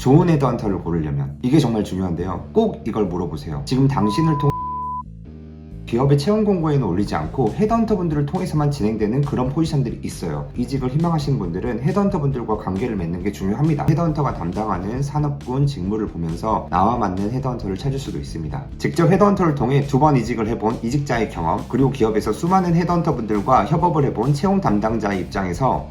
좋은 헤드헌터를 고르려면 이게 정말 중요한데요. 꼭 이걸 물어보세요. 지금 당신을 통해 기업의 채용 공고에는 올리지 않고 헤드헌터 분들을 통해서만 진행되는 그런 포지션들이 있어요. 이직을 희망하시는 분들은 헤드헌터 분들과 관계를 맺는 게 중요합니다. 헤드헌터가 담당하는 산업군 직무를 보면서 나와 맞는 헤드헌터를 찾을 수도 있습니다. 직접 헤드헌터를 통해 2번 이직을 해본 이직자의 경험, 그리고 기업에서 수많은 헤드헌터 분들과 협업을 해본 채용 담당자의 입장에서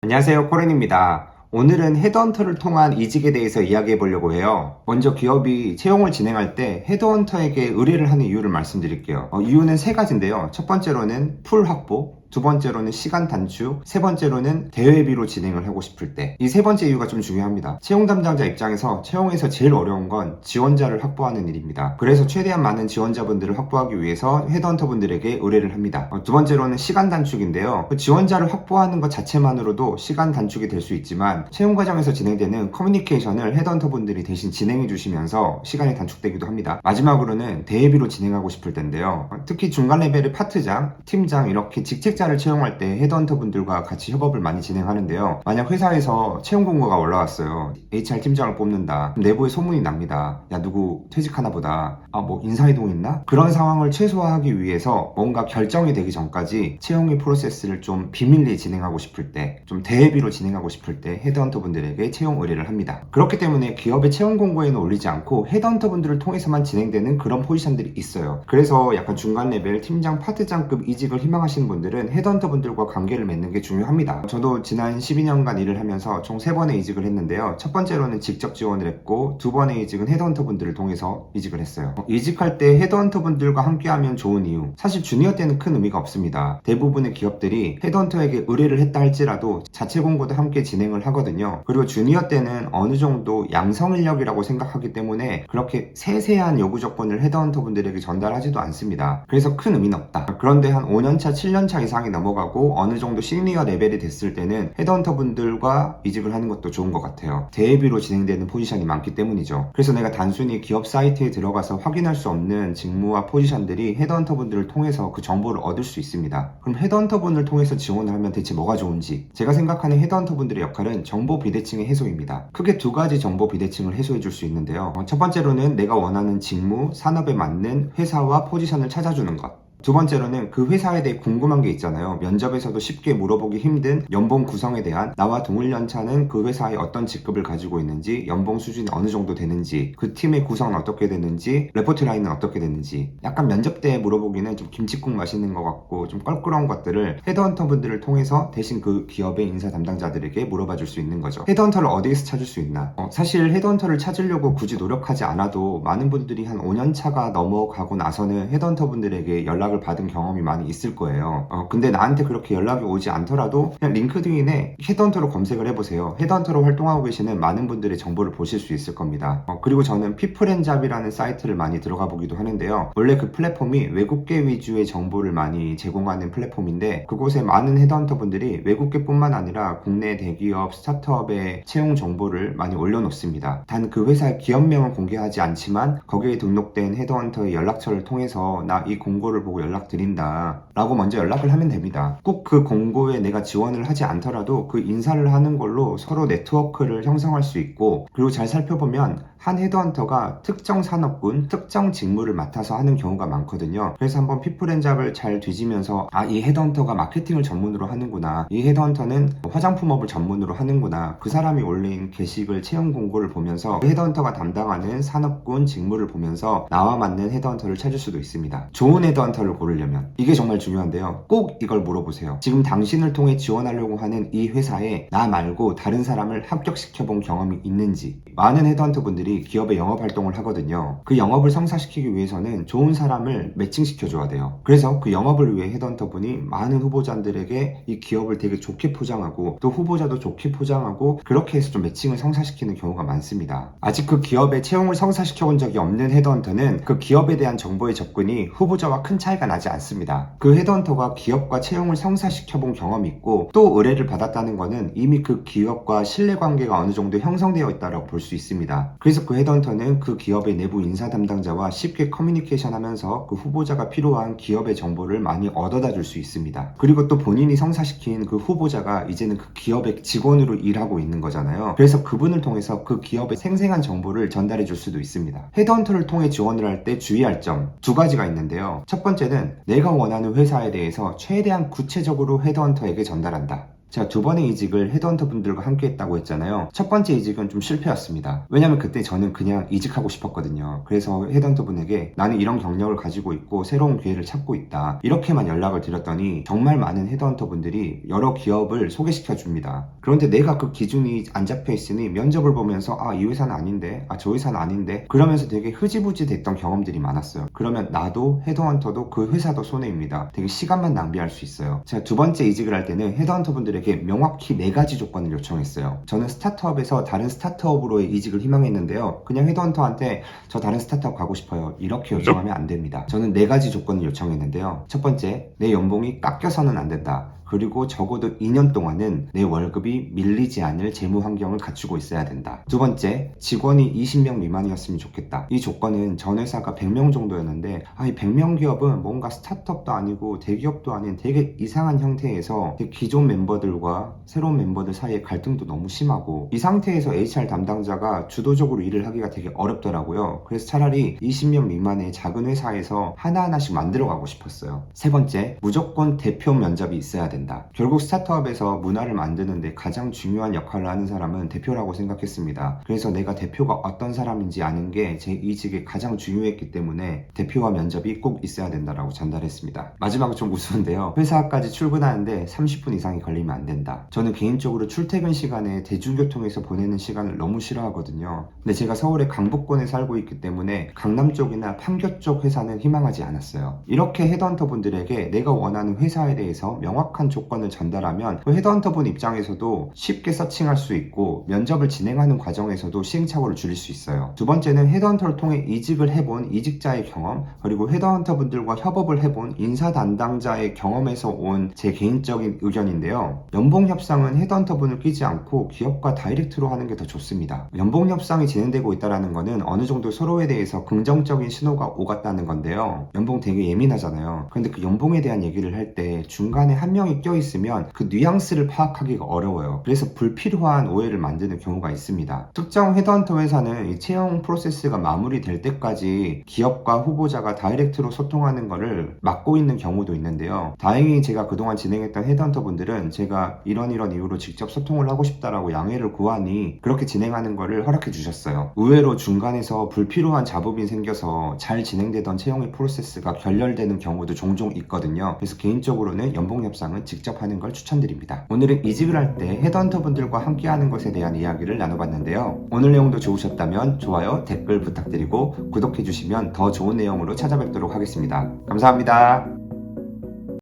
안녕하세요, 코렌입니다. 오늘은 헤드헌터를 통한 이직에 대해서 이야기해 보려고 해요. 먼저 기업이 채용을 진행할 때 헤드헌터에게 의뢰를 하는 이유를 말씀드릴게요. 이유는 세 가지인데요. 첫 번째로는 풀 확보, 두 번째로는 시간 단축, 세 번째로는 대회비로 진행을 하고 싶을 때. 이 세 번째 이유가 좀 중요합니다. 채용 담당자 입장에서 채용에서 제일 어려운 건 지원자를 확보하는 일입니다. 그래서 최대한 많은 지원자분들을 확보하기 위해서 헤드헌터 분들에게 의뢰를 합니다. 두 번째로는 시간 단축인데요. 지원자를 확보하는 것 자체만으로도 시간 단축이 될 수 있지만 채용 과정에서 진행되는 커뮤니케이션을 헤드헌터 분들이 대신 진행해 주시면서 시간이 단축되기도 합니다. 마지막으로는 대회비로 진행하고 싶을 텐데요. 특히 중간 레벨의 파트장, 팀장 이렇게 직책자를 채용할 때 헤드헌터 분들과 같이 협업을 많이 진행하는데요. 만약 회사에서 채용 공고가 올라왔어요. HR 팀장을 뽑는다. 그럼 내부에 소문이 납니다. 야, 누구 퇴직하나 보다. 뭐 인사이동 있나? 그런 상황을 최소화하기 위해서 뭔가 결정이 되기 전까지 채용의 프로세스를 좀 비밀리에 진행하고 싶을 때, 좀 대회비로 진행하고 싶을 때 헤드헌터 분들에게 채용 의뢰를 합니다. 그렇기 때문에 기업의 채용 공고에는 올리지 않고 헤드헌터 분들을 통해서만 진행되는 그런 포지션들이 있어요. 그래서 약간 중간 레벨 팀장, 파트장급 이직을 희망하시는 분들은 헤드헌터 분들과 관계를 맺는 게 중요합니다. 저도 지난 12년간 일을 하면서 총 3번의 이직을 했는데요. 첫 번째로는 직접 지원을 했고, 두 번의 이직은 헤드헌터 분들을 통해서 이직을 했어요. 이직할 때 헤드헌터 분들과 함께하면 좋은 이유, 사실 주니어 때는 큰 의미가 없습니다. 대부분의 기업들이 헤드헌터에게 의뢰를 했다 할지라도 자체 공고도 함께 진행을 하거든요. 그리고 주니어 때는 어느 정도 양성 인력이라고 생각하기 때문에 그렇게 세세한 요구 조건을 헤드헌터 분들에게 전달하지도 않습니다. 그래서 큰 의미는 없다. 그런데 한 5년차, 7년차 이상이 넘어가고 어느 정도 시니어 레벨이 됐을 때는 헤드헌터 분들과 이직을 하는 것도 좋은 것 같아요. 대회비로 진행되는 포지션이 많기 때문이죠. 그래서 내가 단순히 기업 사이트에 들어가서 확인할 수 없는 직무와 포지션들이 헤드헌터 분들을 통해서 그 정보를 얻을 수 있습니다. 그럼 헤드헌터 분을 통해서 지원을 하면 대체 뭐가 좋은지, 제가 생각하는 헤드헌터 분들의 역할은 정보 비대칭의 해소입니다. 크게 두 가지 정보 비대칭을 해소해 줄 수 있는데요. 첫 번째로는 내가 원하는 직무, 산업에 맞는 회사와 포지션을 찾아주는 것. 두 번째로는 그 회사에 대해 궁금한 게 있잖아요. 면접에서도 쉽게 물어보기 힘든 연봉 구성에 대한, 나와 동일 연차는 그 회사에 어떤 직급을 가지고 있는지, 연봉 수준이 어느 정도 되는지, 그 팀의 구성은 어떻게 되는지, 레포트 라인은 어떻게 되는지, 약간 면접 때 물어보기는 좀 김칫국 마시는 것 같고 좀 껄끄러운 것들을 헤드헌터 분들을 통해서 대신 그 기업의 인사 담당자들에게 물어봐 줄 수 있는 거죠. 헤드헌터를 어디에서 찾을 수 있나? 사실 헤드헌터를 찾으려고 굳이 노력하지 않아도 많은 분들이 한 5년 차가 넘어가고 나서는 헤드헌터 분들에게 연락을 받은 경험이 많이 있을 거예요. 근데 나한테 그렇게 연락이 오지 않더라도 그냥 링크드인에 헤드헌터로 검색을 해보세요. 헤드헌터로 활동하고 계시는 많은 분들의 정보를 보실 수 있을 겁니다. 그리고 저는 피플앤잡이라는 사이트를 많이 들어가 보기도 하는데요. 원래 그 플랫폼이 외국계 위주의 정보를 많이 제공하는 플랫폼인데, 그곳에 많은 헤드헌터 분들이 외국계뿐만 아니라 국내 대기업, 스타트업의 채용 정보를 많이 올려놓습니다. 단 그 회사의 기업명은 공개하지 않지만 거기에 등록된 헤드헌터의 연락처를 통해서 나 이 공고를 보고 연락드린다 라고 먼저 연락을 하면 됩니다. 꼭 그 공고에 내가 지원을 하지 않더라도 그 인사를 하는 걸로 서로 네트워크를 형성할 수 있고, 그리고 잘 살펴보면 한 헤드헌터가 특정 산업군, 특정 직무를 맡아서 하는 경우가 많거든요. 그래서 한번 피플앤잡을 잘 뒤지면서 이 헤드헌터가 마케팅을 전문으로 하는구나, 이 헤드헌터는 화장품업을 전문으로 하는구나, 그 사람이 올린 게시글 채용 공고를 보면서 그 헤드헌터가 담당하는 산업군 직무를 보면서 나와 맞는 헤드헌터를 찾을 수도 있습니다. 좋은 헤드헌터를 고르려면 이게 정말 중요한데요. 꼭 이걸 물어보세요. 지금 당신을 통해 지원하려고 하는 이 회사에 나 말고 다른 사람을 합격시켜본 경험이 있는지. 많은 헤드헌터 분들이 기업의 영업 활동을 하거든요. 그 영업을 성사시키기 위해서는 좋은 사람을 매칭시켜줘야 돼요. 그래서 그 영업을 위해 헤드헌터 분이 많은 후보자들에게 이 기업을 되게 좋게 포장하고, 또 후보자도 좋게 포장하고, 그렇게 해서 좀 매칭을 성사시키는 경우가 많습니다. 아직 그 기업의 채용을 성사시켜본 적이 없는 헤드헌터는 그 기업에 대한 정보의 접근이 후보자와 큰 차이가 나지 않습니다. 그 헤드헌터가 기업과 채용을 성사시켜본 경험이 있고, 또 의뢰를 받았다는 것은 이미 그 기업과 신뢰관계가 어느 정도 형성되어 있다고 볼 수 있습니다. 그래서 그래서 그 헤드헌터는 그 기업의 내부 인사 담당자와 쉽게 커뮤니케이션 하면서 그 후보자가 필요한 기업의 정보를 많이 얻어다 줄 수 있습니다. 그리고 또 본인이 성사시킨 그 후보자가 이제는 그 기업의 직원으로 일하고 있는 거잖아요. 그래서 그분을 통해서 그 기업의 생생한 정보를 전달해 줄 수도 있습니다. 헤드헌터를 통해 지원을 할 때 주의할 점 두 가지가 있는데요. 첫 번째는 내가 원하는 회사에 대해서 최대한 구체적으로 헤드헌터에게 전달한다. 제가 두 번의 이직을 헤드헌터 분들과 함께 했다고 했잖아요. 첫 번째 이직은 좀 실패였습니다. 왜냐면 그때 저는 그냥 이직하고 싶었거든요. 그래서 헤드헌터 분에게 나는 이런 경력을 가지고 있고 새로운 기회를 찾고 있다, 이렇게만 연락을 드렸더니 정말 많은 헤드헌터 분들이 여러 기업을 소개시켜 줍니다. 그런데 내가 그 기준이 안 잡혀 있으니 면접을 보면서 이 회사는 아닌데, 저 회사는 아닌데, 그러면서 되게 흐지부지 됐던 경험들이 많았어요. 그러면 나도 헤드헌터도 그 회사도 손해입니다. 되게 시간만 낭비할 수 있어요. 제가 두 번째 이직을 할 때는 헤드헌터 분들에게 명확히 4가지 조건을 요청했어요. 저는 스타트업에서 다른 스타트업으로의 이직을 희망했는데요. 그냥 헤드헌터한테 저 다른 스타트업 가고 싶어요, 이렇게 요청하면 안 됩니다. 저는 4가지 조건을 요청했는데요. 첫 번째, 내 연봉이 깎여서는 안 된다. 그리고 적어도 2년 동안은 내 월급이 밀리지 않을 재무 환경을 갖추고 있어야 된다. 두 번째, 직원이 20명 미만이었으면 좋겠다. 이 조건은 전 회사가 100명 정도였는데 이 100명 기업은 뭔가 스타트업도 아니고 대기업도 아닌 되게 이상한 형태에서 기존 멤버들과 새로운 멤버들 사이에 갈등도 너무 심하고, 이 상태에서 HR 담당자가 주도적으로 일을 하기가 되게 어렵더라고요. 그래서 차라리 20명 미만의 작은 회사에서 하나하나씩 만들어가고 싶었어요. 세 번째, 무조건 대표 면접이 있어야 된다. 결국 스타트업에서 문화를 만드는데 가장 중요한 역할을 하는 사람은 대표라고 생각했습니다. 그래서 내가 대표가 어떤 사람인지 아는 게 제 이직에 가장 중요했기 때문에 대표와 면접이 꼭 있어야 된다라고 전달했습니다. 마지막은 좀 우스운데요. 회사까지 출근하는데 30분 이상이 걸리면 안 된다. 저는 개인적으로 출퇴근 시간에 대중교통에서 보내는 시간을 너무 싫어하거든요. 근데 제가 서울의 강북권에 살고 있기 때문에 강남 쪽이나 판교 쪽 회사는 희망하지 않았어요. 이렇게 헤드헌터 분들에게 내가 원하는 회사에 대해서 명확한 조건을 전달하면 그 헤드헌터 분 입장에서도 쉽게 서칭할 수 있고 면접을 진행하는 과정에서도 시행착오를 줄일 수 있어요. 두 번째는 헤드헌터를 통해 이직을 해본 이직자의 경험, 그리고 헤드헌터 분들과 협업을 해본 인사 담당자의 경험에서 온 제 개인적인 의견인데요. 연봉 협상은 헤드헌터 분을 끼지 않고 기업과 다이렉트로 하는 게 더 좋습니다. 연봉 협상이 진행되고 있다는 것은 어느 정도 서로에 대해서 긍정적인 신호가 오갔다는 건데요. 연봉 되게 예민하잖아요. 근데 그 연봉에 대한 얘기를 할 때 중간에 한 명이 껴있으면 그 뉘앙스를 파악하기가 어려워요. 그래서 불필요한 오해를 만드는 경우가 있습니다. 특정 헤드헌터 회사는 이 채용 프로세스가 마무리될 때까지 기업과 후보자가 다이렉트로 소통하는 것을 막고 있는 경우도 있는데요. 다행히 제가 그동안 진행했던 헤드헌터 분들은 제가 이런 이유로 직접 소통을 하고 싶다라고 양해를 구하니 그렇게 진행하는 것을 허락해 주셨어요. 의외로 중간에서 불필요한 잡음이 생겨서 잘 진행되던 채용의 프로세스가 결렬되는 경우도 종종 있거든요. 그래서 개인적으로는 연봉 협상은 직접 하는 걸 추천드립니다. 오늘은 이직을 할 때 헤드헌터 분들과 함께 하는 것에 대한 이야기를 나눠봤는데요. 오늘 내용도 좋으셨다면 좋아요, 댓글 부탁드리고 구독해 주시면 더 좋은 내용으로 찾아뵙도록 하겠습니다. 감사합니다.